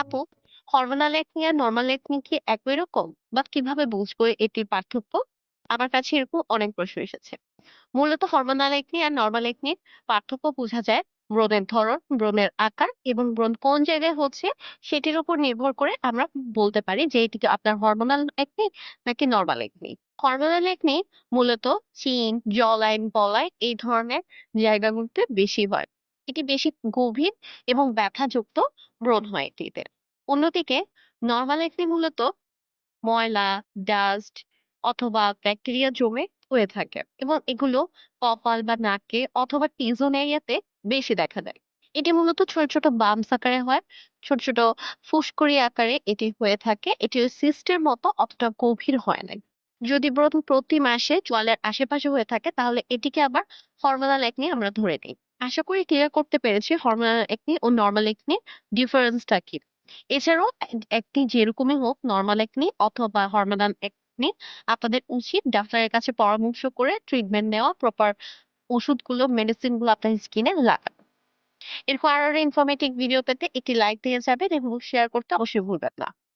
আপু, hormonal acne আর normal acne কি একই রকম, বা কিভাবে বুঝবো এটির পার্থক্য? আমার কাছে এরকম অনেক প্রশ্ন এসেছে। মূলত হরমোনাল একনি আর নরমাল একনির পার্থক্য বোঝা যায় ব্রণের ধরন, ব্রণের আকার এবং ব্রণ কোন জায়গায় হচ্ছে সেটির উপর নির্ভর করে আমরা বলতে পারি যে এটি কি আপনার হরমোনাল একনি নাকি নরমাল একনি। হরমোনাল একনি মূলত চিন, জলাইন, বলাইন এই ধরনের জায়গাগুলোতে বেশি হয়। এটি বেশি গভীর এবং ব্যথাযুক্ত ব্রণ হয় এটিতে। অন্যদিকে নরমাল একনি মূলত ময়লা, ডাস্ট অথবা ব্যাকটেরিয়া জমে হয়ে থাকে এবং এগুলো কপাল বা নাকে অথবা টিজন এরিয়াতে বেশি দেখা দেয়। এটি মূলত ছোট ছোট বাম্পস আকারে হয়, ছোট ছোট ফুসকুড়ি আকারে এটি হয়ে থাকে। এটি সিস্টের মতো অতটা গভীর হয় না। যদি ব্রণ প্রতি মাসে চুয়ালের আশেপাশে হয়ে থাকে তাহলে এটিকে আবার হরমোনাল একনি আমরা ধরে নিই। আশা করি ক্লিয়ার করতে পেরেছি হরমোনাল একনি ও নরমাল একনির ডিফারেন্সটা কি। এছাড়াও একনি যেরকমই হোক, নরমাল একনি অথবা হরমোনাল একনি, আপনাদের উচিত ডাক্তারের কাছে পরামর্শ করে ট্রিটমেন্ট নেওয়া, প্রপার ওষুধগুলো, মেডিসিন গুলো আপনার স্কিনে লাগানো। এরপর আরো ইনফরমেটিভ ভিডিও পেতে একটি লাইক দিয়ে যাবেন এবং শেয়ার করতে অবশ্যই ভুলবেন না।